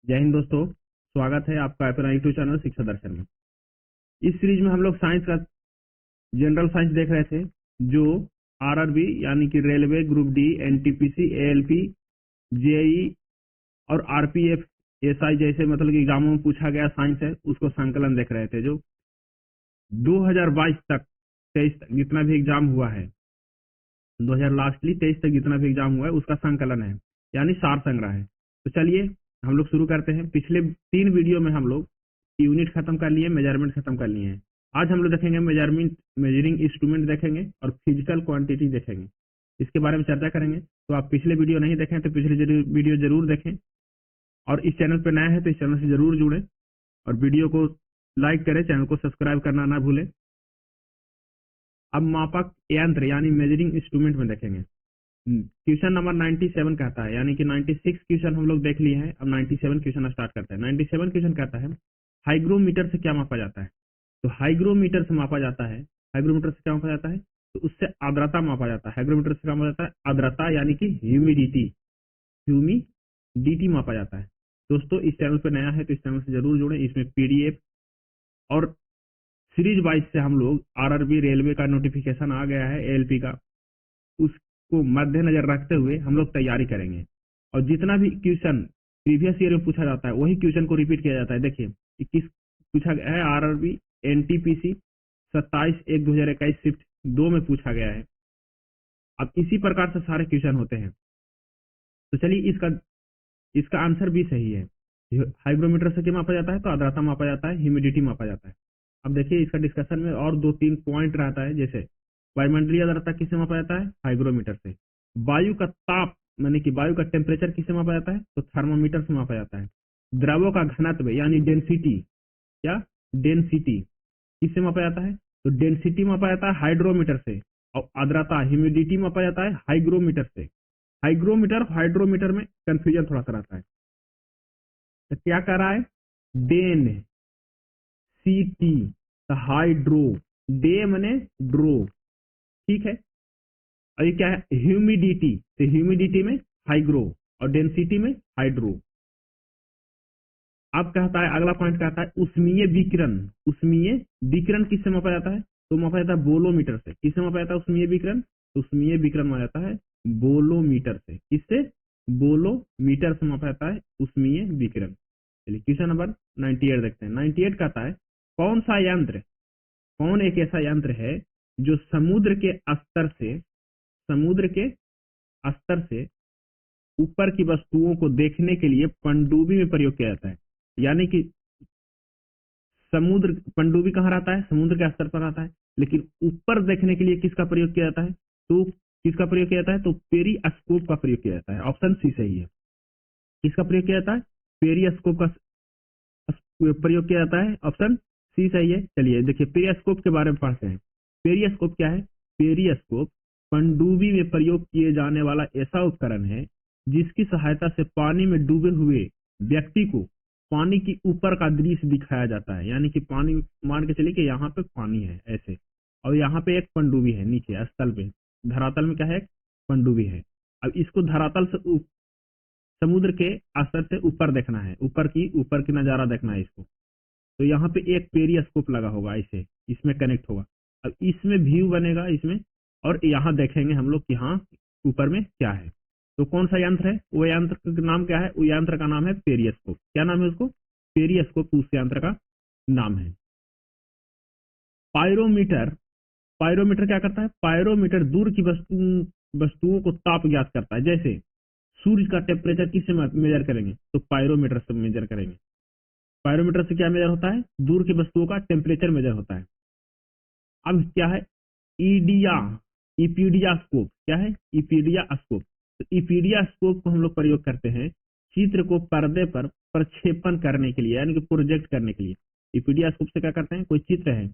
जय हिंद दोस्तों, स्वागत है आपका अपना यूट्यूब चैनल शिक्षा दर्शन में। इस सीरीज में हम लोग साइंस का जनरल साइंस देख रहे थे, जो आरआरबी यानी कि railway, group D, NTPC, ALP, JEE और आरपीएफ, एसआई जैसे मतलब कि एग्जामों में पूछा गया साइंस है, उसको संकलन देख रहे थे। जो 2022 तक 23 तक जितना भी एग्जाम हुआ है, 2000 लास्टली 23 तक जितना भी एग्जाम हुआ है उसका संकलन है, यानी सार संग्रह है। तो चलिए हम लोग शुरू करते हैं। पिछले 3 वीडियो में हम लोग यूनिट खत्म कर लिए, मेजरमेंट खत्म कर लिए हैं। आज हम लोग देखेंगे मेजरिंग इंस्ट्रूमेंट देखेंगे और फिजिकल क्वांटिटी देखेंगे, इसके बारे में चर्चा करेंगे। तो आप पिछले वीडियो नहीं देखें तो पिछले वीडियो जरूर देखें, और इस चैनल पर नए हैं तो इस चैनल से जरूर जुड़ें और वीडियो को लाइक करें, चैनल को सब्सक्राइब करना ना भूलें। अब मापक यंत्र यानी मेजरिंग इंस्ट्रूमेंट में देखेंगे। क्वेश्चन नंबर 97 कहता है, यानी कि 96 क्वेश्चन हम लोग देख लिए हैं, अब 97 क्वेश्चन स्टार्ट करते हैं। 97 क्वेश्चन कहता है, हाइग्रोमीटर से क्या मापा जाता है? तो हाइग्रोमीटर से मापा जाता है, हाइग्रोमीटर से क्या मापा जाता है? तो उससे आर्द्रता मापा जाता है। हाइग्रोमीटर से क्या मापा जाता है? आर्द्रता यानी कि ह्यूमिडिटी मापा जाता है। दोस्तों इस चैनल पर नया है तो इस चैनल से जरूर जुड़े। इसमें पीडीएफ और सीरीज वाइज से हम लोग आरआरबी, रेलवे का नोटिफिकेशन आ गया है, एएलपी का, उसको मद्देनजर रखते हुए हम लोग तैयारी करेंगे। और जितना भी क्वेश्चन प्रीवियस ईयर में पूछा जाता है वही क्वेश्चन को रिपीट किया जाता है। देखिए किस पूछा गया है, आरआरबी एनटीपीसी 27/1/2021 शिफ्ट 2 में पूछा गया है। अब इसी प्रकार से सारे क्वेश्चन होते हैं। तो चलिए इसका आंसर भी सही है। हाइग्रोमीटर से क्या मापा जाता है? तो आर्द्रता मापा जाता है, ह्यूमिडिटी मापा जाता है। अब देखिए इसका डिस्कशन में और 2-3 पॉइंट रहता है। जैसे वायुमंडलीय आर्द्रता किससे मापा जाता है? हाइग्रोमीटर से। वायु का ताप माने कि वायु का टेम्परेचर किससे मापा जाता है? तो थर्मोमीटर से मापा जाता है। द्रवों का घनत्व यानी डेंसिटी, क्या डेंसिटी किससे मापा जाता है? तो डेंसिटी मापा जाता है हाइड्रोमीटर से, और आर्द्रता ह्यूमिडिटी मापा जाता है हाइग्रोमीटर से। हाइग्रोमीटर हाइड्रोमीटर में कंफ्यूजन थोड़ा सा रहता है। तो क्या कर रहा है? डेन सीटी हाइड्रो, डे मने ड्रो, ठीक है। और ये क्या है? ह्यूमिडिटी, तो ह्यूमिडिटी में हाइग्रो और डेंसिटी में हाइड्रो। अब कहता है, अगला पॉइंट कहता है उष्मीय विकिरण। उष्मीय विकिरण किससे मापा जाता है? तो मापा जाता है बोलोमीटर से। किससे मापा जाता है उष्मीय विकिरण? तो उष्मीय विकिरण मापा जाता है बोलोमीटर से। किससे? बोलोमीटर से मापा जाता है उष्मीय विकिरण। चलिए क्वेश्चन नंबर 98 देखते हैं। 98 कहता है, कौन एक ऐसा यंत्र है जो समुद्र के स्तर से ऊपर की वस्तुओं को देखने के लिए पनडुब्बी में प्रयोग किया जाता है? यानी कि पनडुब्बी कहाँ रहता है? समुद्र के स्तर पर रहता है, लेकिन ऊपर देखने के लिए किसका प्रयोग किया जाता है? तो किसका प्रयोग किया जाता है? तो पेरिस्कोप का प्रयोग किया जाता है। ऑप्शन सी सही है। किसका प्रयोग किया जाता है? पेरिस्कोप का प्रयोग किया जाता है। ऑप्शन सी सही है। चलिए देखिए पेरिस्कोप के बारे में पढ़ते हैं। पेरिस्कोप क्या है? पेरिस्कोप पनडुब्बी में प्रयोग किए जाने वाला ऐसा उपकरण है जिसकी सहायता से पानी में डूबे हुए व्यक्ति को पानी की ऊपर का दृश्य दिखाया जाता है। यानी कि पानी, मान के चलिए कि यहाँ पे पानी है ऐसे, और यहाँ पे एक पनडुब्बी है नीचे स्थल पे, धरातल में क्या है? पनडुब्बी है। अब इसको धरातल से समुद्र के स्तर से ऊपर देखना है, ऊपर की नजारा देखना है इसको। तो यहाँ पे एक पेरिस्कोप लगा होगा, ऐसे इसमें कनेक्ट होगा। अब इसमें व्यू बनेगा इसमें, और यहाँ देखेंगे हम लोग कि हाँ ऊपर में क्या है। तो कौन सा यंत्र है? वो यंत्र का नाम क्या है? वो यंत्र का नाम है पेरिस्कोप। क्या नाम है उसको? पेरिस्कोप उस यंत्र का नाम है। पायरोमीटर क्या करता है? पायरोमीटर दूर की वस्तुओं को ताप ज्ञात करता है। जैसे सूर्य का टेम्परेचर किससे मेजर करेंगे? तो पायरोमीटर से मेजर करेंगे। पायरोमीटर से क्या मेजर होता है? दूर की वस्तुओं का टेम्परेचर मेजर होता है। अब क्या है? इपीडिया स्कोप। क्या है? इपीडिया स्कोप। तो इपीडिया स्कोप को हम लोग प्रयोग करते हैं चित्र को पर्दे पर प्रक्षेपण करने के लिए, यानी कि प्रोजेक्ट करने के लिए। इपीडिया स्कोप से क्या करते हैं? कोई चित्र है,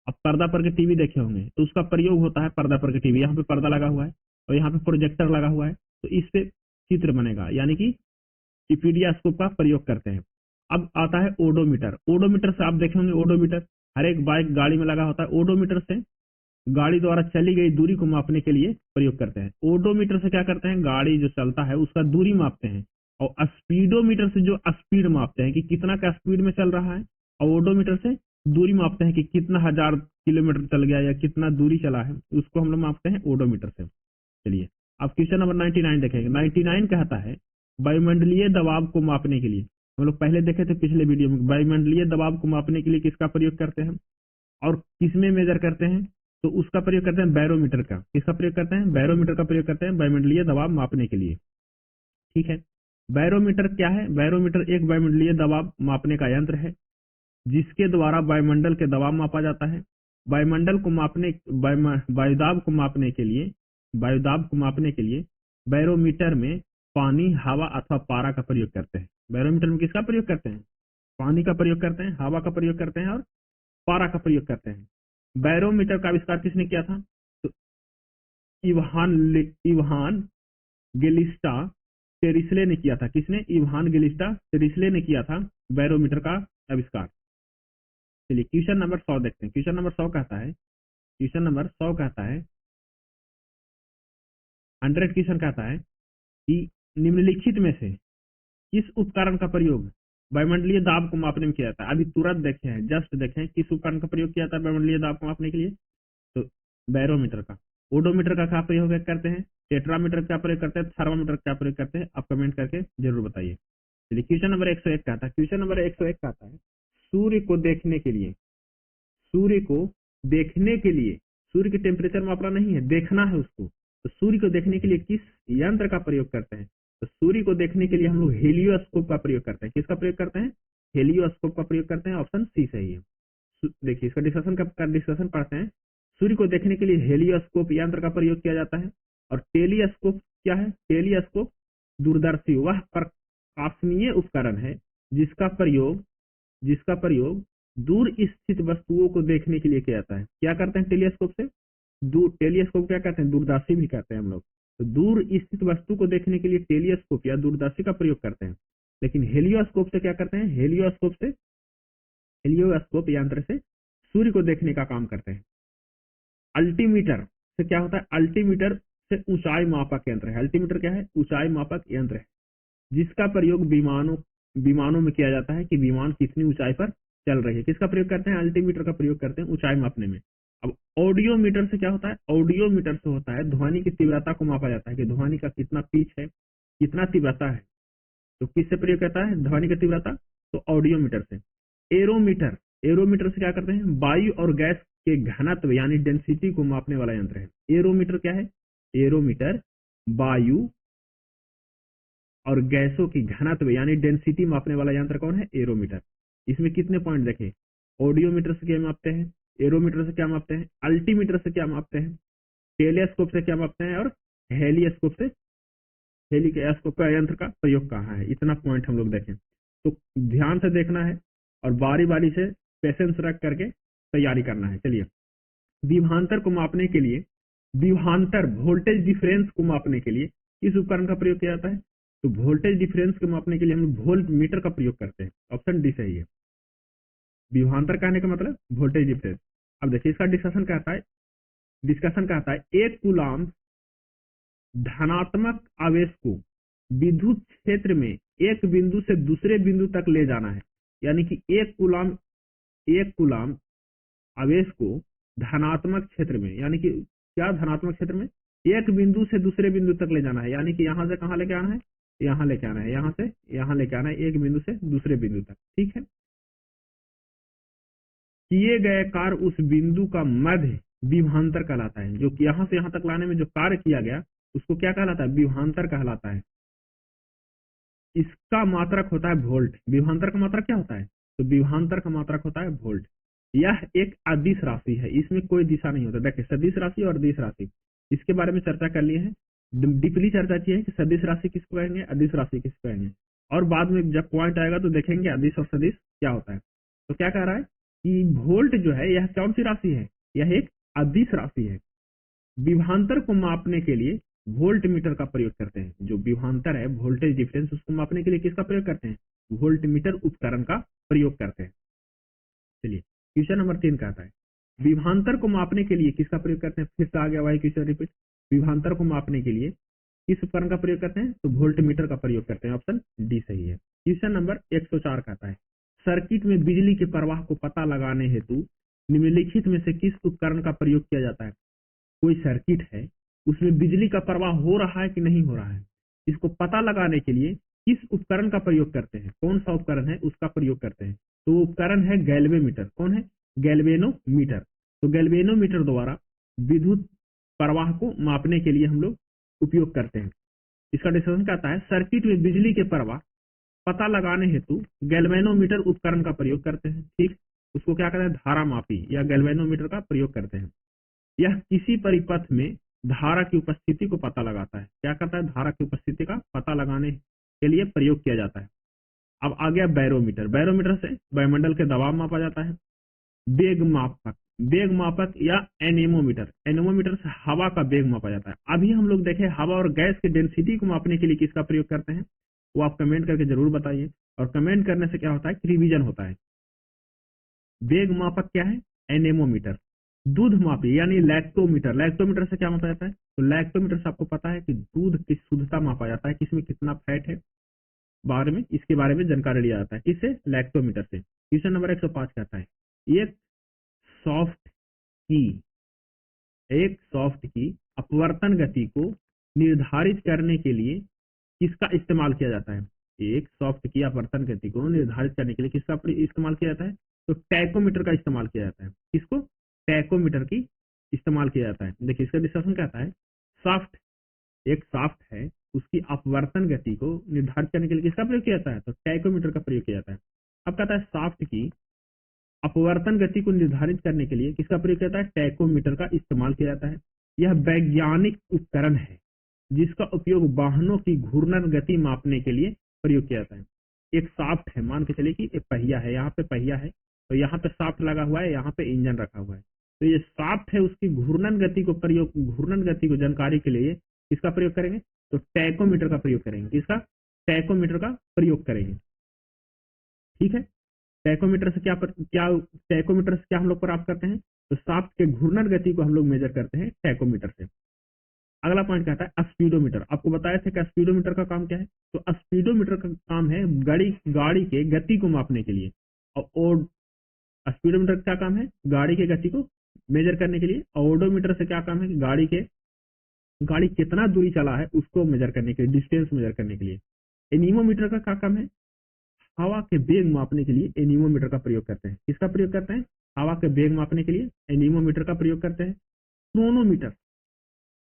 अब पर्दा पर के टीवी देखे होंगे, तो उसका प्रयोग होता है पर्दा पर के टीवी। यहाँ पे पर्दा लगा हुआ है और यहाँ पे प्रोजेक्टर लगा हुआ है, तो इससे चित्र बनेगा, यानी कि इपीडिया स्कोप का प्रयोग करते हैं। अब आता है ओडोमीटर। ओडोमीटर से आप देखे होंगे, ओडोमीटर हर एक बाइक गाड़ी में लगा होता है। ओडोमीटर से गाड़ी द्वारा चली गई दूरी को मापने के लिए प्रयोग करते हैं। ओडोमीटर से क्या करते हैं? गाड़ी जो चलता है उसका दूरी मापते हैं। और स्पीडोमीटर से जो स्पीड मापते हैं कि कितना का स्पीड में चल रहा है, और ओडोमीटर से दूरी मापते हैं कि कितना 1000 किलोमीटर चल गया या कितना दूरी चला है, उसको हम लोग मापते हैं ओडोमीटर से। चलिए अब क्वेश्चन नंबर 99 देखेंगे। 99 कहता है वायुमंडलीय दबाव को मापने के लिए, हम लोग पहले देखे थे पिछले वीडियो में, वायुमंडलीय दबाव को मापने के लिए किसका प्रयोग करते हैं और किसमें मेजर करते हैं, तो उसका प्रयोग करते हैं बैरोमीटर का। किसका प्रयोग करते हैं? बैरोमीटर का प्रयोग करते हैं वायुमंडलीय दबाव मापने के लिए। ठीक है, बैरोमीटर क्या है? बैरोमीटर एक वायुमंडलीय दबाव मापने का यंत्र है जिसके द्वारा वायुमंडल के दबाव मापा जाता है। वायुमंडल को मापने वायुदाब को मापने के लिए बैरोमीटर में पानी, हवा अथवा पारा का प्रयोग करते हैं। बैरोमीटर में किसका प्रयोग करते हैं? पानी का प्रयोग करते हैं, हवा का प्रयोग करते हैं और पारा का प्रयोग करते हैं। बैरोमीटर का आविष्कार किसने किया था? तो इवान गेलिस्टा टेरिस्ले ने किया था। किसने? इवान गेलिस्टा टेरिस्ले ने किया था बैरोमीटर का आविष्कार। चलिए क्वेश्चन नंबर 100 देखते हैं। क्वेश्चन नंबर 100 कहता है 100 क्वेश्चन कहता है कि निम्नलिखित में से किस उपकरण का प्रयोग वायुमंडलीय दाब को मापने में किया जाता है? अभी तुरंत देखे हैं, जस्ट देखें किस उपकरण का प्रयोग किया जाता है वायुमंडलीय दाब को मापने के लिए। तो बैरोमीटर का। ओडोमीटर का क्या प्रयोग करते हैं? टेट्रामीटर का प्रयोग करते हैं, थर्मामीटर का प्रयोग करते हैं? आप कमेंट करके जरूर बताइए। चलिए क्वेश्चन नंबर 101 कहता है सूर्य को देखने के लिए सूर्य की टेम्परेचर मापना नहीं है, देखना है उसको। तो सूर्य को देखने के लिए किस यंत्र का प्रयोग करते हैं? तो सूर्य को देखने के लिए हम लोग हेलियोस्कोप का प्रयोग करते हैं। किसका प्रयोग करते हैं? हेलियोस्कोप का प्रयोग करते हैं। ऑप्शन सी सही है। देखिए इसका डिस्कशन पढ़ते हैं। सूर्य को देखने के लिए हेलियोस्कोप यंत्र का प्रयोग किया जाता है। और टेलीस्कोप क्या है? टेलीस्कोप दूरदर्शी वह प्रकाशनीय उपकरण है जिसका प्रयोग दूर स्थित वस्तुओं को देखने के लिए किया जाता है। क्या करते हैं टेलीस्कोप से? टेलीस्कोप क्या कहते हैं? दूरदर्शी भी कहते हैं हम लोग। तो दूर स्थित वस्तु को देखने के लिए टेलीस्कोप या दूरदर्शी का प्रयोग करते हैं। लेकिन हेलियोस्कोप से क्या करते हैं? हेलियोस्कोप यंत्र से सूर्य को देखने का काम करते हैं। अल्टीमीटर से क्या होता है? अल्टीमीटर से ऊंचाई मापक यंत्र है। अल्टीमीटर क्या है? ऊंचाई मापक यंत्र है जिसका प्रयोग विमानों में किया जाता है कि विमान कितनी ऊंचाई पर चल रही है। किसका प्रयोग करते हैं? अल्टीमीटर का प्रयोग करते हैं ऊंचाई मापने में। अब ऑडियोमीटर से क्या होता है? ऑडियोमीटर से होता है ध्वनि की तीव्रता को मापा जाता है कि ध्वनि का कितना पिच है, कितना तीव्रता है। तो किससे प्रयोग करता है ध्वनि की तीव्रता? तो ऑडियोमीटर से। एरोमीटर से क्या करते हैं? वायु और गैस के घनत्व यानी डेंसिटी को मापने वाला यंत्र है। एरोमीटर क्या है? एरोमीटर वायु और गैसों की घनत्व यानी डेंसिटी मापने वाला यंत्र कौन है? एरोमीटर। इसमें कितने पॉइंट देखें? ऑडियोमीटर से क्या मापते हैं, एरोमीटर से क्या मापते हैं, अल्टीमीटर से क्या मापते हैं, टेलीस्कोप से क्या मापते हैं और हेलियोस्कोप से हेलियोस्कोप का यंत्र का प्रयोग कहाँ है। इतना पॉइंट हम लोग देखें तो ध्यान से देखना है और बारी बारी से पेशेंस रख करके तैयारी करना है। चलिए विभवांतर को मापने के लिए वोल्टेज डिफरेंस को मापने के लिए किस उपकरण का प्रयोग किया जाता है? तो वोल्टेज डिफरेंस को मापने के लिए हम वोल्ट मीटर का प्रयोग करते हैं। ऑप्शन डी सही है। विभवांतर कहने का मतलब वोल्टेज डिफरेंस। अब देखिए इसका डिस्कशन कहता है एक कूलाम धनात्मक आवेश को विद्युत क्षेत्र में एक बिंदु से दूसरे बिंदु तक ले जाना है। यानी कि एक कूलाम आवेश को धनात्मक क्षेत्र में, यानी कि क्या धनात्मक क्षेत्र में, एक बिंदु से दूसरे बिंदु तक ले जाना है। यानी कि यहां से कहां लेके आना है? यहां लेके आना है, यहां से यहां लेके आना है, एक बिंदु से दूसरे बिंदु तक। ठीक है, किए गए कार्य उस बिंदु का मध्य विभवांतर कहलाता है। जो यहां से यहां तक लाने में जो कार्य किया गया उसको क्या कहलाता है? विभवांतर कहलाता है। इसका मात्रक होता है वोल्ट। विभवांतर का मात्रक क्या होता है? तो विभवांतर का मात्रक होता है वोल्ट। यह एक अदिश राशि है, इसमें कोई दिशा नहीं होता। देखिए सदिश राशि और अदिश राशि, इसके बारे में चर्चा कर लिए हैं, डीपली चर्चा की है कि सदिश राशि किसको कहेंगे, अदिश राशि किसको कहेंगे, और बाद में जब पॉइंट आएगा तो देखेंगे अदिश और सदिश क्या होता है। तो क्या कह रहा है कि वोल्ट जो है यह कौन सी राशि है? यह एक अदिश राशि है। विभवांतर को मापने के लिए वोल्ट मीटर का प्रयोग करते हैं। जो विभवांतर है वोल्टेज डिफरेंस, उसको मापने के लिए किसका प्रयोग करते हैं? वोल्ट मीटर उपकरण का प्रयोग करते हैं। चलिए क्वेश्चन नंबर 3 कहता है विभवांतर को मापने के लिए किसका प्रयोग करते हैं? फिर से आ गया वही क्वेश्चन रिपीट। विभवांतर को मापने के लिए किस उपकरण का प्रयोग करते हैं? तो वोल्ट मीटर का प्रयोग करते हैं। ऑप्शन डी सही है। क्वेश्चन नंबर 104 कहता है सर्किट में बिजली के प्रवाह को पता लगाने हेतु निम्नलिखित में से किस उपकरण का प्रयोग किया जाता है? कोई सर्किट है, उसमें बिजली का प्रवाह हो रहा है कि नहीं हो रहा है, इसको पता लगाने के लिए किस उपकरण का प्रयोग करते हैं? कौन सा उपकरण है उसका प्रयोग करते हैं? तो उपकरण है गैल्वेमीटर। कौन है? गैल्वेनोमीटर। तो गैल्वेनोमीटर द्वारा विद्युत प्रवाह को मापने के लिए हम लोग उपयोग करते हैं। इसका डिस्कशन कहता है सर्किट में बिजली के प्रवाह पता लगाने हेतु गैल्वेनोमीटर उपकरण का प्रयोग करते हैं। ठीक, उसको क्या कहते हैं? धारा मापी या गैल्वेनोमीटर का प्रयोग करते हैं। यह किसी परिपथ में धारा की उपस्थिति को पता लगाता है। क्या करता है? धारा की उपस्थिति का पता लगाने के लिए प्रयोग किया जाता है। अब आ गया बैरोमीटर। बैरोमीटर से वायुमंडल के दबाव मापा जाता है। वेग मापक या एनेमोमीटर। एनेमोमीटर से हवा का वेग मापा जाता है। अभी हम लोग देखें हवा और गैस की डेंसिटी को मापने के लिए किसका प्रयोग करते हैं, वो आप कमेंट करके जरूर बताइए। और कमेंट करने से क्या होता है कि रिवीजन होता है। वेग मापक क्या है? एनेमोमीटर। दूध मापी यानी लैक्टोमीटर। लैक्टोमीटर से क्या मापा जाता है? तो लैक्टोमीटर से आपको पता है कि दूध की शुद्धता मापा जाता है, किसमें कितना फैट है, बारे में इसके बारे में जानकारी लिया जाता है। किससे? लैक्टोमीटर से। क्वेश्चन नंबर 105 कहता है एक सॉफ्ट की अपवर्तन गति को निर्धारित करने के लिए किसका इस्तेमाल किया जाता है? एक सॉफ्ट की अपवर्तन गति को निर्धारित करने के लिए किसका इस्तेमाल किया जाता है? तो टैकोमीटर का इस्तेमाल किया जाता है। किसको? टैकोमीटर की इस्तेमाल किया जाता है। देखिए इसका डिस्कशन कहता है एक शाफ्ट है, उसकी अपवर्तन गति को निर्धारित करने के लिए किसका प्रयोग किया जाता है? तो टैकोमीटर का प्रयोग किया जाता है। अब कहता है शाफ्ट की अपवर्तन गति को निर्धारित करने के लिए किसका प्रयोग किया जाता है? टैकोमीटर का इस्तेमाल किया जाता है। यह वैज्ञानिक उपकरण है जिसका उपयोग वाहनों की घूर्णन गति मापने के लिए प्रयोग किया जाता है। एक शाफ्ट है, मान के चलिए कि एक पहिया है, यहाँ पे पहिया है, तो यहाँ पे शाफ्ट लगा हुआ है, यहाँ पे इंजन रखा हुआ है। तो ये शाफ्ट है, उसकी घूर्णन गति को जानकारी के लिए किसका प्रयोग करेंगे? तो टैकोमीटर का प्रयोग करेंगे। किसका? टैकोमीटर का प्रयोग करेंगे। ठीक है, टैकोमीटर से क्या हम लोग प्राप्त करते हैं? तो शाफ्ट के घूर्णन गति को हम लोग मेजर करते हैं टैकोमीटर से। अगला पॉइंट कहता है स्पीडोमीटर। आपको बताया था कि स्पीडोमीटर का काम क्या है? तो स्पीडोमीटर का काम है गाड़ी के गति को मापने के लिए। और स्पीडोमीटर का क्या काम है? गाड़ी के गति को मेजर करने के लिए। ओडोमीटर से क्या काम है? गाड़ी कितना दूरी चला है उसको मेजर करने के लिए, डिस्टेंस मेजर करने के लिए। एनीमोमीटर का क्या काम है? हवा के वेग मापने के लिए एनीमोमीटर का प्रयोग करते हैं। किसका प्रयोग करते हैं? हवा के वेग मापने के लिए एनीमोमीटर का प्रयोग करते हैं।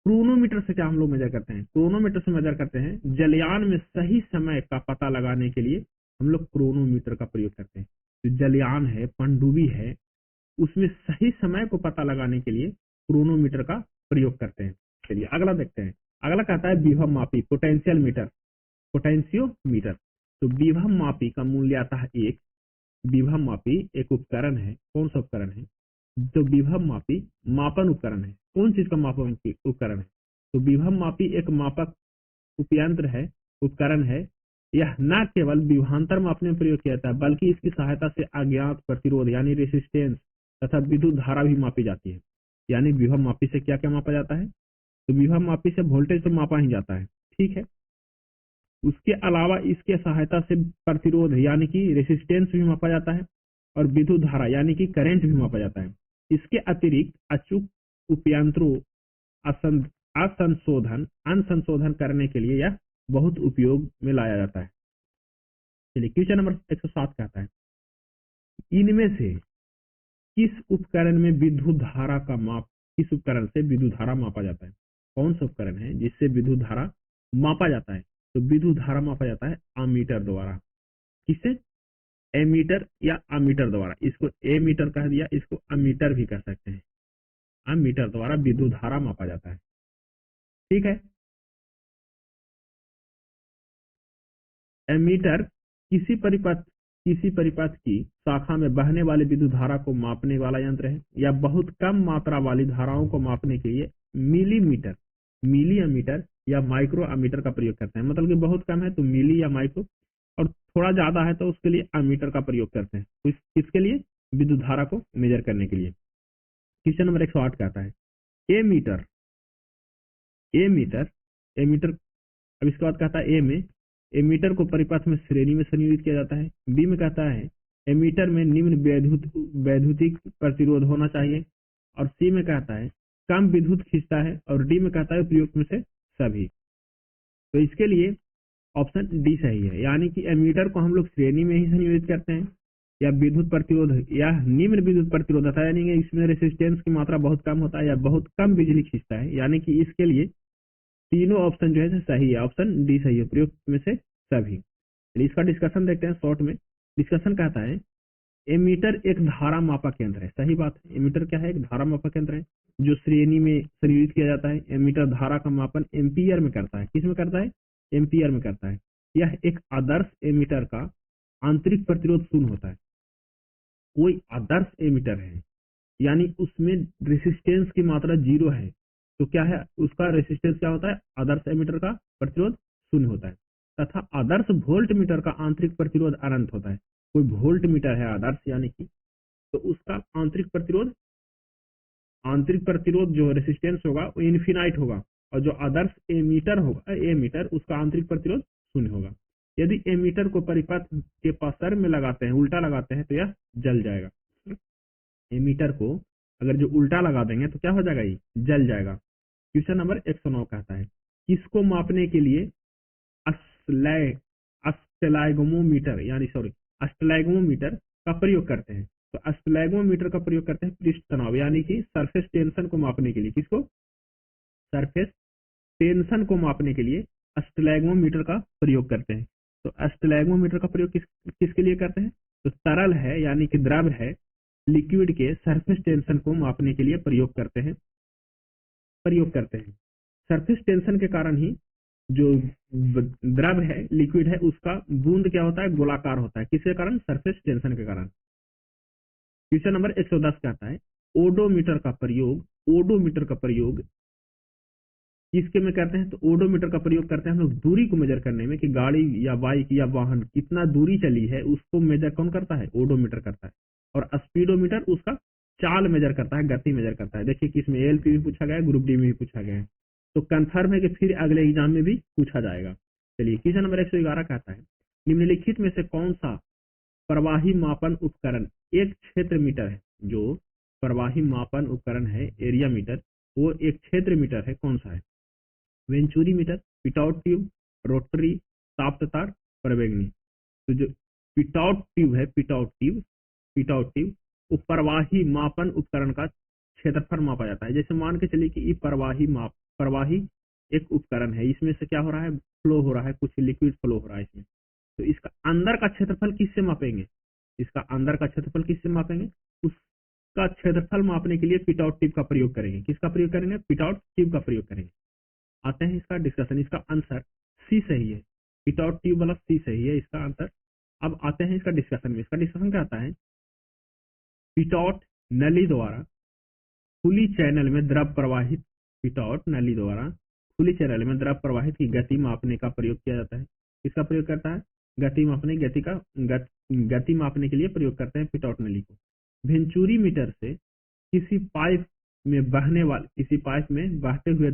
क्रोनोमीटर से क्या हम लोग मेजर करते हैं? क्रोनोमीटर से मेजर करते हैं जलयान में सही समय का पता लगाने के लिए हम लोग क्रोनोमीटर का प्रयोग करते हैं। जो जलयान है, पनडुब्बी है, उसमें सही समय को पता लगाने के लिए क्रोनोमीटर का प्रयोग करते हैं। चलिए अगला देखते हैं। अगला कहता है विभव मापी, पोटेंशियोमीटर। तो विभव मापी का मूल्यतः विभव मापी एक उपकरण है। कौन सा उपकरण है? तो विभव मापी मापन उपकरण है। कौन चीज का मापन उपकरण है? तो विभव मापी एक मापक उपयंत्र है, उपकरण है। यह न केवल विभवांतर मापने में प्रयोग किया जाता है बल्कि इसकी सहायता से अज्ञात प्रतिरोध यानी रेसिस्टेंस तथा विद्युत धारा भी मापी जाती है। यानी विभव मापी से क्या क्या मापा जाता है? तो विभव मापी से वोल्टेज तो मापा ही जाता है, ठीक है। उसके अलावा इसके सहायता से प्रतिरोध यानी कि रेसिस्टेंस भी मापा जाता है और विद्युत धारा यानी कि करंट भी मापा जाता है। इसके अतिरिक्त अचूक उपयंत्रों अनुसंशोधन करने के लिए यह बहुत उपयोग में लाया जाता है। चलिए क्वेश्चन नंबर 107 कहता है इनमें से किस उपकरण में विद्युत धारा का माप, किस उपकरण से विद्युत धारा मापा जाता है? कौन सा उपकरण है जिससे विद्युत धारा मापा जाता है? तो विद्युत धारा मापा जाता है अमीटर द्वारा। किससे? एमीटर या अमीटर द्वारा। इसको एमीटर कह दिया, इसको अमीटर भी कह सकते हैं। अमीटर द्वारा विद्युत धारा मापा जाता है, ठीक है। एमीटर किसी परिपथ की शाखा में बहने वाली विद्युत धारा को मापने वाला यंत्र है या बहुत कम मात्रा वाली धाराओं को मापने के लिए मिली अमीटर या माइक्रो अमीटर का प्रयोग करते हैं। मतलब कि बहुत कम है तो मिली या माइक्रो, और थोड़ा ज्यादा है तो उसके लिए अमीटर का प्रयोग करते हैं। तो किसके लिए? विद्युत धारा को मेजर करने के लिए। क्वेश्चन नंबर 108 कहता है एमीटर अब इसके बाद कहता है ए में एमीटर को परिपथ में श्रेणी में संयोजित किया जाता है। बी में कहता है एमीटर में निम्न वैद्युतिक प्रतिरोध होना चाहिए। और सी में कहता है कम विद्युत खींचता है। और डी में कहता है प्रयुक्त में से सभी। तो इसके लिए ऑप्शन डी सही है, यानी कि एमीटर को हम लोग श्रेणी में ही संयोजित करते हैं या विद्युत प्रतिरोध या निम्न विद्युत प्रतिरोधता, यानी कि इसमें रेसिस्टेंस की मात्रा बहुत कम होता है या बहुत कम बिजली खींचता है, यानी कि इसके लिए तीनों ऑप्शन जो है सही है, ऑप्शन डी सही है, प्रयुक्त में से सभी। इसका डिस्कशन देखते हैं शॉर्ट में। डिस्कशन कहता है एमीटर एक धारा मापक यंत्र है। सही बात है, एमीटर क्या है, एक धारा मापक यंत्र है जो श्रेणी में संयोजित किया जाता है। एमीटर धारा का मापन एम्पियर में करता है। किस में करता है, एम्पियर में करता है। यह एक आदर्श एमीटर का आंतरिक प्रतिरोध शून्य होता है। कोई आदर्श एमीटर है यानी उसमें रेसिस्टेंस की मात्रा 0 है, तो क्या है उसका रेसिस्टेंस क्या होता है, आदर्श एमीटर का प्रतिरोध शून्य होता है। तथा आदर्श वोल्ट मीटर का आंतरिक प्रतिरोध अनंत होता है। कोई वोल्ट मीटर है आदर्श यानी कि, तो उसका आंतरिक प्रतिरोध जो रेसिस्टेंस होगा वो इन्फिनाइट होगा। और जो आदर्श एमीटर होगा, एमीटर, उसका आंतरिक प्रतिरोध शून्य होगा। यदि एमीटर को परिपथ के पासर में लगाते हैं, उल्टा लगाते हैं, तो यह जल जाएगा। एमीटर को अगर जो उल्टा लगा देंगे तो क्या हो जाएगा, ये जल जाएगा। क्वेश्चन नंबर 109 कहता है किसको मापने के लिए अस्टैल्गोमीटर का प्रयोग करते हैं। तो अस्टैल्गोमीटर का प्रयोग करते हैं पृष्ठ तनाव यानी कि सरफेस टेंशन को मापने के लिए। किसको, सरफेस टेंशन को मापने के लिए अस्टैल्गोमीटर का प्रयोग करते हैं। तो अस्टैल्गोमीटर का प्रयोग किसके लिए करते हैं, तो तरल है यानी कि द्रव है, लिक्विड के सरफेस टेंशन को मापने के लिए प्रयोग करते हैं। सरफेस टेंशन के कारण ही जो द्रव है, लिक्विड है, उसका बूंद क्या होता है, गोलाकार होता है। किसके कारण, सरफेस टेंशन के कारण। क्वेश्चन नंबर 110 कहता है ओडोमीटर का प्रयोग किसके में करते हैं। तो ओडोमीटर का प्रयोग करते हैं हम लोग दूरी को मेजर करने में, कि गाड़ी या बाइक या वाहन कितना दूरी चली है उसको मेजर कौन करता है, ओडोमीटर करता है। और स्पीडोमीटर उसका चाल मेजर करता है, गति मेजर करता है। देखिए कि इसमें एएलपी भी पूछा गया है, ग्रुप डी में भी पूछा गया है, तो कंफर्म है कि फिर अगले एग्जाम में भी पूछा जाएगा। चलिए क्वेश्चन नंबर 111 कहता है निम्नलिखित में से कौन सा प्रवाही मापन उपकरण एक क्षेत्र मीटर है। जो प्रवाही मापन उपकरण है, एरिया मीटर, वो एक क्षेत्र मीटर है, कौन सा है। वेंचुरी मीटर, पिटआउट ट्यूब, रोटरी, ताप्त तार, प्रवेगनी। तो जो पिटआउट ट्यूब है, पिटआउट ट्यूब वो प्रवाही मापन उपकरण का क्षेत्रफल मापा जाता है। जैसे मान के चलिए कि ये प्रवाही एक उपकरण है, इसमें से क्या हो रहा है, फ्लो हो रहा है, कुछ लिक्विड फ्लो हो रहा है इसमें। तो इसका अंदर का क्षेत्रफल किससे मापेंगे, उसका क्षेत्रफल मापने के लिए पिटआउट ट्यूब का प्रयोग करेंगे। किसका प्रयोग करेंगे, पिटआउट ट्यूब का प्रयोग करेंगे। आते हैं इसका डिस्कशन। इसका आंसर सी सही है, पिटआउट ट्यूब वाला सी सही है इसका आंसर। अब आते हैं इसका डिस्कशन में। इसका डिस्कशन क्या आता है, पिटआउट नली द्वारा खुली चैनल में द्रव प्रवाहित की गति मापने का प्रयोग किया जाता है। किसका प्रयोग करता है, गति मापने के लिए प्रयोग करते हैं पिटआउट नली को। वेंचुरी मीटर से किसी पाइप में बहते हुए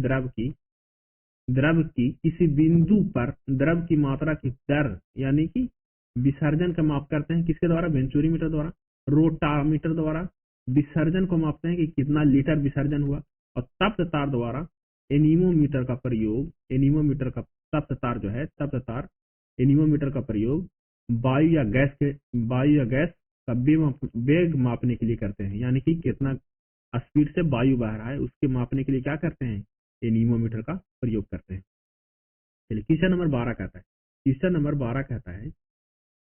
द्रव की किसी बिंदु पर द्रव की मात्रा की दर यानी कि विसर्जन का माप करते हैं। किसके द्वारा, वेंचुरी मीटर द्वारा। रोटामीटर द्वारा विसर्जन को मापते हैं कि कितना लीटर विसर्जन हुआ। और तप्त तार द्वारा एनीमोमीटर का प्रयोग वायु या गैस का वेग मापने के लिए करते हैं, यानी कि कितना स्पीड से वायु बह रहा है उसके मापने के लिए क्या करते हैं, एनीमोमीटर का प्रयोग करते हैं। चलिए क्वेश्चन नंबर 12 कहता है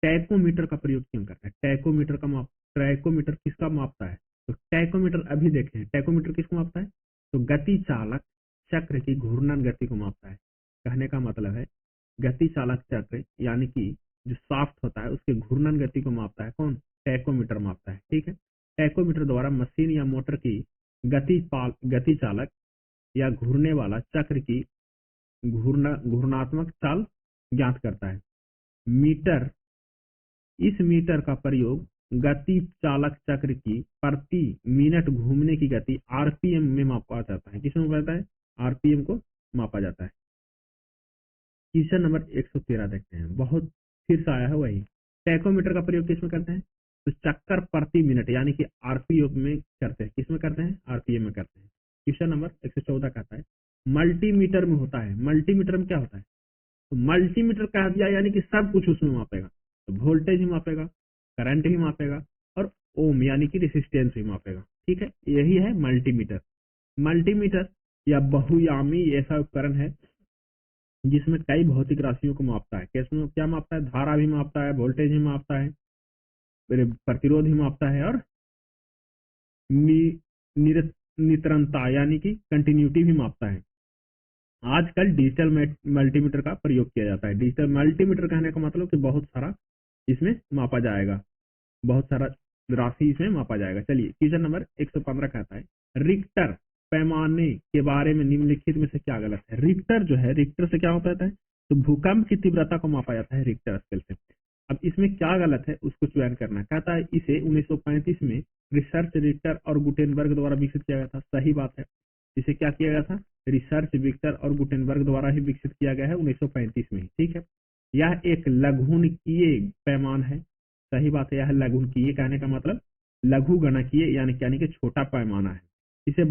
टैकोमीटर का प्रयोग क्यों करते हैं। टैकोमीटर किसका मापता है, तो टैकोमीटर अभी देखें, टैकोमीटर किसको मापता है, तो गति चालक चक्र की घूर्णन गति को मापता है। कहने का मतलब है गति चालक चक्र यानी कि जो शाफ्ट होता है उसके घूर्णन गति को मापता है कौन, टैकोमीटर मापता है। ठीक है, टैकोमीटर द्वारा मशीन या मोटर की गति चालक या घूरने वाला चक्र की घूर्णात्मक चाल ज्ञात करता है। इस मीटर का प्रयोग गति चालक चक्र की प्रति मिनट घूमने की गति आरपीएम में मापा जाता है। किसमें मापा जाता है, आरपीएम को मापा जाता है। क्वेश्चन नंबर 113 देखते हैं, बहुत फिर से आया है वही। टैकोमीटर का प्रयोग किसमें करते हैं? तो चक्कर प्रति मिनट यानी कि आरपीएम में करते हैं। किसमें करते हैं? आरपीएम में करते हैं। क्वेश्चन नंबर 114 कहता है मल्टीमीटर में होता है। मल्टीमीटर में क्या होता है? तो मल्टीमीटर कह दिया यानी कि सब कुछ उसमें मापेगा। तो वोल्टेज ही मापेगा, करंट ही मापेगा और ओम यानी कि रेसिस्टेंस भी मापेगा। ठीक है, यही है मल्टीमीटर। मल्टीमीटर या बहुयामी ऐसा उपकरण है जिसमें कई भौतिक राशियों को मापता है। कैसे क्या मापता है? धारा भी मापता है, वोल्टेज भी मापता है, प्रतिरोध भी मापता है और निरंतरता यानी कि कंटिन्यूटी भी मापता है। आजकल डिजिटल मल्टीमीटर का प्रयोग किया जाता है। डिजिटल मल्टीमीटर कहने का मतलब कि बहुत सारा इसमें मापा जाएगा, बहुत सारा राशि इसमें मापा जाएगा। चलिए क्वेश्चन नंबर 115 कहता है रिक्टर पैमाने के बारे में निम्नलिखित में से क्या गलत है? रिक्टर जो है, रिक्टर से क्या होता है? तो भूकंप की तीव्रता को मापा जाता है रिक्टर स्केल से। अब इसमें क्या गलत है उसको चयन करना है। कहता है इसे 1935 में रिसर्च रिक्टर और गुटेनबर्ग द्वारा विकसित किया गया था। सही बात है, इसे क्या किया गया था? रिसर्च विक्टर और गुटेनबर्ग द्वारा ही विकसित किया गया है 1935 में। ठीक है, यह एक लघुगणकीय पैमान है। सही बात है, यह लघुगणकीय कहने का मतलब लघु गणकीय यानी कि छोटा पैमाना है। इसे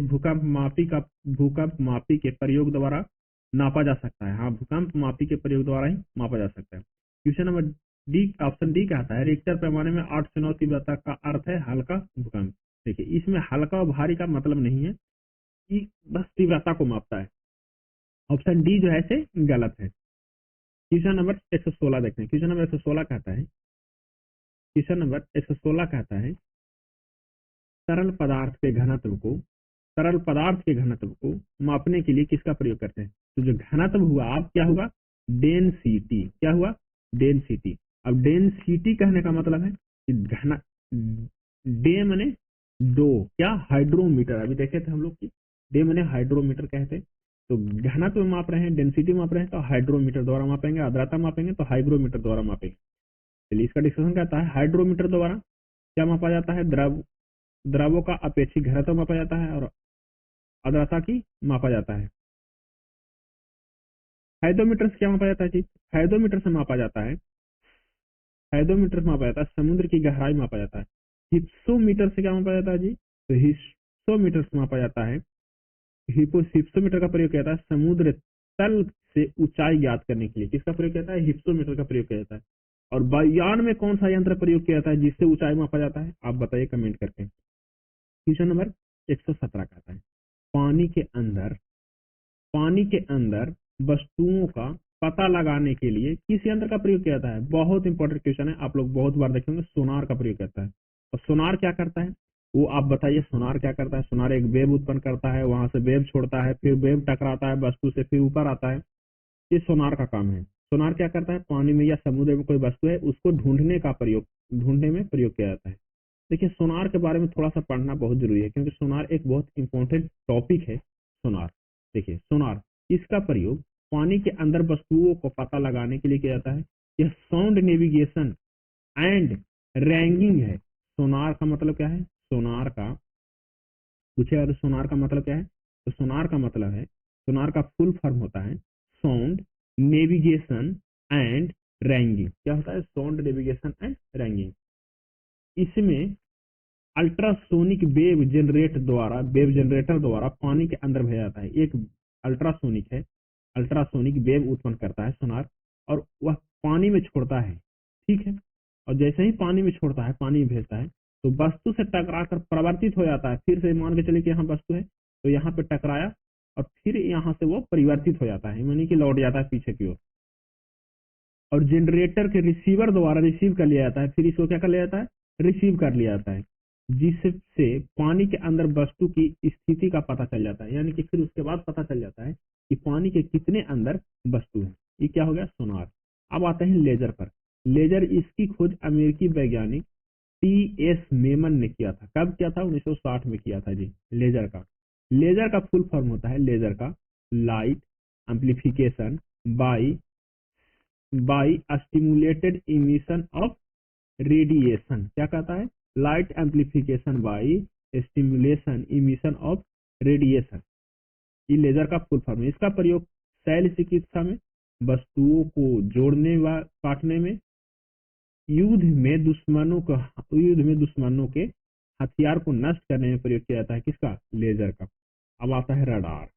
भूकंप मापी के प्रयोग द्वारा नापा जा सकता है। हाँ, भूकंप मापी के प्रयोग द्वारा ही मापा जा सकता है। Question number D, option D कहता है रिक्टर पैमाने में 8 से 9 तीव्रता का अर्थ है हल्का भूकंप। देखिए, इसमें हल्का और भारी का मतलब नहीं है कि बस तीव्रता को मापता है। ऑप्शन डी जो है से गलत है। क्वेश्चन नंबर 116 देखते हैं। क्वेश्चन नंबर 116 कहता है तरल पदार्थ के घनत्व को मापने के लिए किसका प्रयोग करते हैं? तो जो घनत्व हुआ आप क्या हुआ? डेंसिटी। क्या हुआ? डेंसिटी। अब डेंसिटी कहने का मतलब है कि घन डे मने दो, क्या? हाइड्रोमीटर। अभी देखे थे हम लोग की डे मने हाइड्रोमीटर कहते हैं। तो घनत्व माप रहे हैं, डेंसिटी माप रहे हैं तो हाइड्रोमीटर द्वारा मापेंगे, आर्द्रता मापेंगे तो हाइग्रोमीटर द्वारा मापेंगे। चलिए इसका डिस्कशन कहता है हाइड्रोमीटर द्वारा क्या मापा जाता है? द्रवों का अपेक्षित घनत्व मापा जाता है और आर्द्रता की मापा जाता है। हाइड्रोमीटर से क्या मापा जाता है जी? हाइड्रोमीटर से मापा जाता है समुद्र की गहराई मापा जाता है। हिप्सोमीटर से क्या मापा जाता है जी? तो हिप्सोमीटर से मापा जाता है। हिप्सोमीटर का प्रयोग किया जाता है समुद्र तल से ऊंचाई ज्ञात करने के लिए। किसका प्रयोग किया जाता है? हिप्सोमीटर का प्रयोग किया जाता है। और वायुयान में कौन सा यंत्र प्रयोग किया जाता है जिससे ऊंचाई मापा जाता है? आप बताइए कमेंट करके। क्वेश्चन नंबर 117 कहता है पानी के अंदर वस्तुओं का पता लगाने के लिए किस यंत्र का प्रयोग किया जाता है? बहुत इंपॉर्टेंट क्वेश्चन है, आप लोग बहुत बार देखेंगे। सोनार का प्रयोग करता है। और सोनार क्या करता है वो आप बताइए। सोनार क्या करता है? सोनार एक वेव उत्पन्न करता है, वहां से वेव छोड़ता है, फिर वेव टकराता है वस्तु से, फिर ऊपर आता है। ये सोनार का काम है। सोनार क्या करता है? पानी में या समुद्र में कोई वस्तु है उसको ढूंढने में प्रयोग किया जाता है। देखिए, सोनार के बारे में थोड़ा सा पढ़ना बहुत जरूरी है क्योंकि सोनार एक बहुत इंपॉर्टेंट टॉपिक है। सोनार, देखिए सोनार इसका प्रयोग पानी के अंदर वस्तुओं को पता लगाने के लिए किया जाता है। यह साउंड नेविगेशन एंड रैंगिंग है। सोनार का मतलब क्या है? सोनार का मतलब क्या है? तो सोनार का फुल फॉर्म होता है साउंड नेविगेशन एंड रैंगिंग। क्या होता है? Sound navigation and ragging. इसमें अल्ट्रासोनिक वेव जनरेटर द्वारा पानी के अंदर भेजा जाता है। एक अल्ट्रासोनिक वेव उत्पन्न करता है सोनार और वह पानी में छोड़ता है। ठीक है, और जैसे ही पानी में छोड़ता है, पानी में भेजता है तो वस्तु से टकरा कर परिवर्तित हो जाता है। फिर से मान के चलिए कि यहाँ वस्तु है तो यहाँ पे टकराया और फिर यहाँ से वो परिवर्तित हो जाता है, यानी कि लौट जाता है पीछे की ओर। और जनरेटर के रिसीवर द्वारा रिसीव कर लिया जाता है। फिर इसको क्या कर लिया जाता है? रिसीव कर लिया जाता है, जिससे पानी के अंदर वस्तु की स्थिति का पता चल जाता है। यानी कि फिर उसके बाद पता चल जाता है कि पानी के कितने अंदर वस्तु है। ये क्या हो गया? सोनार। अब आते हैं लेजर पर। लेजर, इसकी खोज अमेरिकी वैज्ञानिक टी.एस. मेमन ने किया था। कब किया था? 1960 में किया था जी। लेजर का फुल फॉर्म होता है light amplification by stimulated emission of radiation. क्या कहता है? Light amplification by stimulation emission of radiation. ये लेजर का फुल फॉर्म है। इसका प्रयोग शैल चिकित्सा में, वस्तुओं को जोड़ने व काटने में, युद्ध में दुश्मनों के हथियार को नष्ट करने में प्रयोग किया जाता है किसका, लेजर का। अब आता है रडार।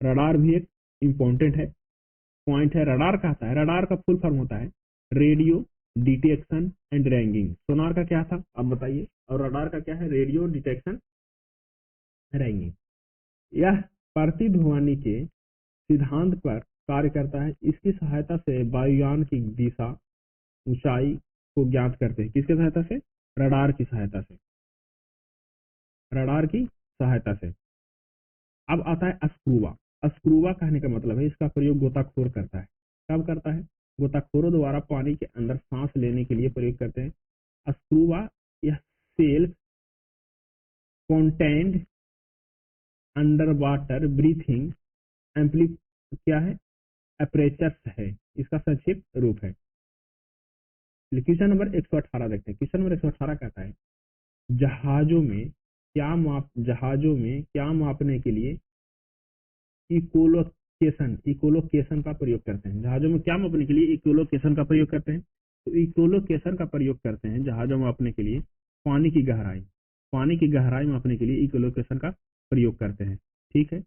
रडार भी एक इम्पोर्टेंट है पॉइंट है। रडार कहता है, रडार का फुल फॉर्म होता है रेडियो डिटेक्शन एंड रैंगिंग। सोनार का क्या था अब बताइए, और रडार का क्या है, रेडियो डिटेक्शन रैंगिंग। यह प्रतिध्वनि के सिद्धांत पर कार्य करता है। इसकी सहायता से वायुयान की दिशा ऊंचाई को ज्ञात करते हैं। किसके सहायता से, रडार की सहायता से, रडार की सहायता से। अब आता है अस्क्रूबा। अस्क्रूबा कहने का मतलब है इसका प्रयोग गोताखोर करता है। कब करता है, गोताखोरों द्वारा पानी के अंदर सांस लेने के लिए प्रयोग करते हैं। अस्क्रूबा यह self contained under water breathing amply क्या है, अपर्चर्स है, इसका संक्षिप्त रूप है। क्वेश्चन नंबर 118 देखते हैं। क्वेश्चन नंबर 118 कहता है जहाजों में क्या मापने के लिए इकोलोकेशन का प्रयोग करते हैं। जहाजों में क्या मापने के लिए इकोलोकेशन का प्रयोग करते हैं, तो इकोलोकेशन का प्रयोग करते हैं जहाजों में मापने के लिए पानी की गहराई मापने के लिए इकोलोकेशन का प्रयोग करते हैं। ठीक है।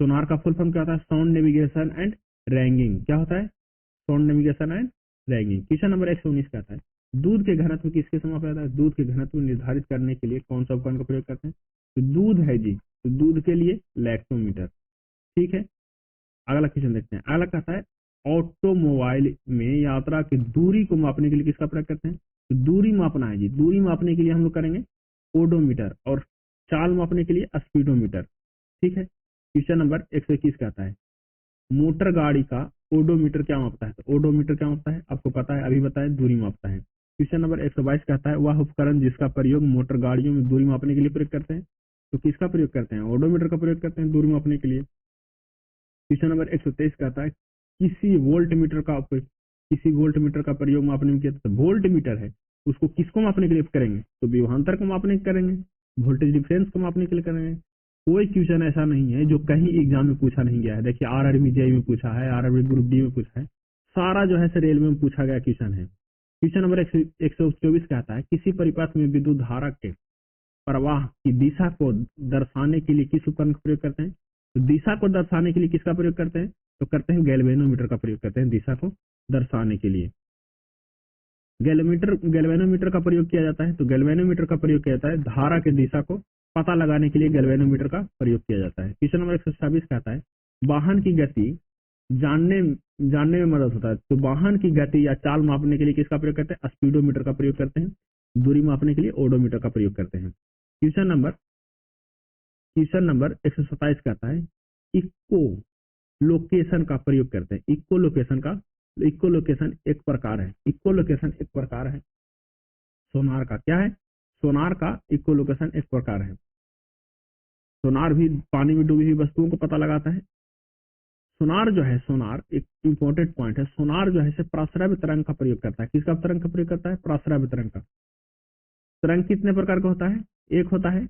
सोनार का फुल फॉर्म क्या होता है, साउंड नेविगेशन एंड रैंगिंग। क्या होता है, sound navigation and ragging. Question number 119 कहता है दूध के घनत्व किसके समय जाता है। दूध के घनत्व निर्धारित करने के लिए कौन सा उपकरण का प्रयोग करते हैं, तो दूध है जी, तो दूध के लिए लैक्टोमीटर। ठीक है। अगला क्वेश्चन देखते हैं। अगला कहता है ऑटोमोबाइल में यात्रा की दूरी को मापने के लिए किसका प्रयोग करते हैं, तो दूरी मापना है जी, दूरी मापने के लिए हम लोग करेंगे ओडोमीटर, और चाल मापने के लिए स्पीडोमीटर। ठीक है। क्वेश्चन नंबर 121 कहता है मोटर गाड़ी का ओडोमीटर क्या मापता है, तो ओडोमीटर क्या मापता है, आपको पता है, अभी बताया, दूरी मापता है। क्वेश्चन नंबर 122 कहता है वह उपकरण जिसका प्रयोग मोटर गाड़ियों में दूरी मापने के लिए प्रयोग करते हैं, तो किसका प्रयोग करते हैं, ओडोमीटर का प्रयोग करते हैं दूरी मापने के लिए। क्वेश्चन नंबर 123 कहता है किसी वोल्ट मीटर का प्रयोग मापने में किया, तो वोल्ट मीटर है, उसको किसको मापने के लिए करेंगे, तो विभवांतर को मापने के करेंगे, वोल्टेज डिफरेंस को मापने के लिए करेंगे। कोई क्वेश्चन ऐसा नहीं है जो कहीं एग्जाम में पूछा नहीं गया है। देखिए आरआरबी जेईई में पूछा है, आरआरबी ग्रुप डी में पूछा है, सारा जो है रेलवे में पूछा गया क्वेश्चन है। क्वेश्चन नंबर 124 कहता है किसी परिपथ में विद्युत धारा के प्रवाह की दिशा को दर्शाने के लिए किस उपकरण का प्रयोग करते हैं, तो दिशा को दर्शाने के लिए किसका प्रयोग करते हैं, तो करते हैं गैल्वेनोमीटर का प्रयोग करते हैं दिशा को दर्शाने के लिए। गैल्वेनोमीटर का प्रयोग किया जाता है, तो गैल्वेनोमीटर का प्रयोग किया जाता है धारा की दिशा को पता लगाने के लिए गैल्वेनोमीटर का प्रयोग किया जाता है। क्वेश्चन नंबर 126 कहता है वाहन की गति जानने में मदद होता है, तो वाहन की गति या चाल मापने के लिए किसका प्रयोग करते हैं, स्पीडोमीटर का प्रयोग करते हैं। दूरी मापने के लिए ओडोमीटर का प्रयोग करते हैं। क्वेश्चन नंबर 127 कहता है इको लोकेशन का प्रयोग करते हैं। इको लोकेशन एक प्रकार है सोनार का। क्या है, सोनार का इको लोकेशन एक प्रकार है। सोनार भी पानी में डूबी हुई वस्तुओं को पता लगाता है। सोनार जो है, सोनार एक इंपॉर्टेंट पॉइंट है, सोनार जो है प्राश्रव्य तरंग का प्रयोग करता है। किसका तरंग का प्रयोग करता है, प्राश्रव्य तरंग का। तरंग कितने प्रकार का होता है, एक होता है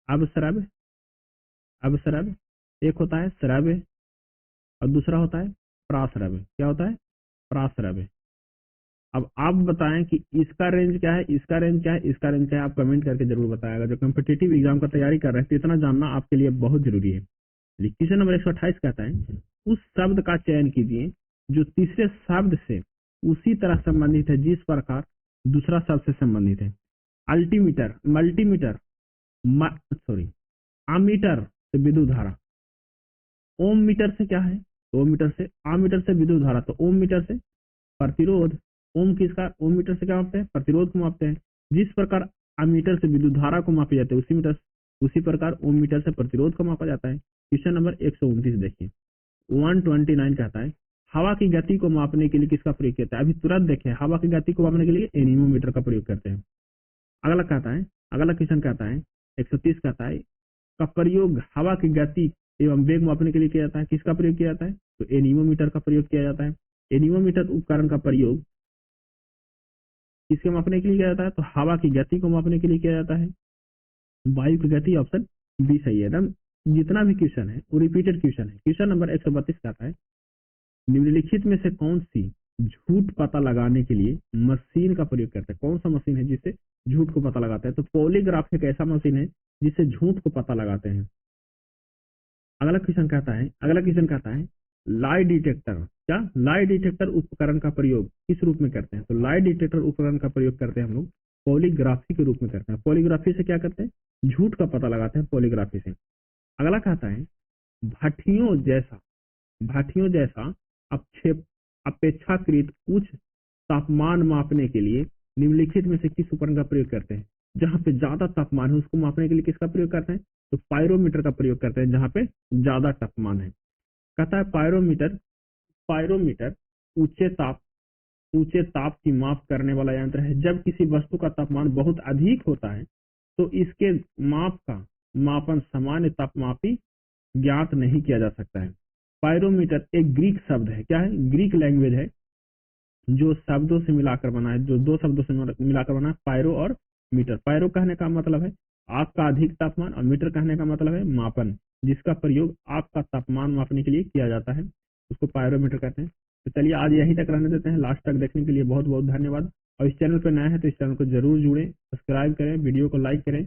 अवश्रव्य, एक होता है श्रव्य, और दूसरा होता है प्राश्रव्य। क्या होता है, प्राश्रव्य। अब आप बताएं कि इसका रेंज क्या है, इसका रेंज क्या है, आप कमेंट करके जरूर बताएगा। जो कॉम्पिटिटिव एग्जाम का तैयारी कर रहे हैं तो इतना जानना आपके लिए बहुत जरूरी है। क्वेश्चन नंबर 128 कहता है उस शब्द का चयन कीजिए जो तीसरे शब्द से उसी तरह संबंधित है जिस प्रकार दूसरा शब्द से संबंधित है। आमीटर से विद्युत धारा, ओम मीटर से क्या है, आमीटर से विद्युत धारा, तो ओम मीटर से प्रतिरोध। ओम मीटर से क्या मापते हैं, प्रतिरोध को मापते हैं। जिस प्रकार अमीटर से विद्युत धारा को मापे जाते हैं उसी प्रकार ओम मीटर से प्रतिरोध को मापा जाता है। क्वेश्चन नंबर 129 देखिए। 129 कहता है हवा की गति को मापने के लिए किसका प्रयोग किया जाता है। अभी तुरंत देखें, हवा की गति को मापने के लिए एनीमोमीटर का प्रयोग करते हैं। अगला क्वेश्चन कहता है 130 कहता है का प्रयोग हवा की गति एवं वेग मापने के लिए किया जाता है। किसका प्रयोग किया जाता है, तो एनीमोमीटर का प्रयोग किया जाता है। एनीमोमीटर उपकरण का प्रयोग किसके मापने के लिए किया जाता है, तो हवा की गति को मापने के लिए किया जाता है। वायु की गति, ऑप्शन बी सही है। एकदम जितना भी क्वेश्चन है वो रिपीटेड क्वेश्चन है। क्वेश्चन नंबर 132 कहता है निम्नलिखित में से कौन सी झूठ पता लगाने के लिए मशीन का प्रयोग करते हैं। कौन सा मशीन है जिससे झूठ को पता लगाते हैं? तो पॉलीग्राफ एक ऐसा मशीन है जिससे झूठ को पता लगाते हैं। अगला क्वेश्चन कहता है लाई डिटेक्टर, क्या लाई डिटेक्टर उपकरण का प्रयोग किस रूप में करते हैं? तो लाई डिटेक्टर उपकरण का प्रयोग करते हैं हम लोग पॉलीग्राफी के रूप में करते हैं। पॉलीग्राफी से क्या करते हैं? झूठ का पता लगाते हैं पॉलीग्राफी से। अगला कहता है भाटियों जैसा अपेक्षाकृत उच्च तापमान मापने के लिए निम्नलिखित में से किस उपकरण का प्रयोग करते हैं? जहां पे ज्यादा तापमान है उसको मापने के लिए किसका प्रयोग करते हैं? तो पायरोमीटर का प्रयोग करते हैं जहां पे ज्यादा तापमान है। कहता है पायरोमीटर ऊंचे ताप की माप करने वाला यंत्र है। जब किसी वस्तु का तापमान बहुत अधिक होता है तो इसके माप का मापन सामान्य तापमापी ज्ञात नहीं किया जा सकता है। पायरोमीटर एक ग्रीक शब्द है, क्या है? ग्रीक लैंग्वेज है जो शब्दों से मिलाकर बना है, जो दो शब्दों से मिलाकर बना है, पायरो और मीटर। पायरो कहने का मतलब है आग का अधिक तापमान और मीटर कहने का मतलब है मापन, जिसका प्रयोग आग का तापमान मापने के लिए किया जाता है, उसको पायरोमीटर कहते हैं। तो चलिए आज यहीं तक रहने देते हैं। लास्ट तक देखने के लिए बहुत बहुत धन्यवाद। और इस चैनल पर नया है तो इस चैनल को जरूर जुड़ें, सब्सक्राइब करें, वीडियो को लाइक करें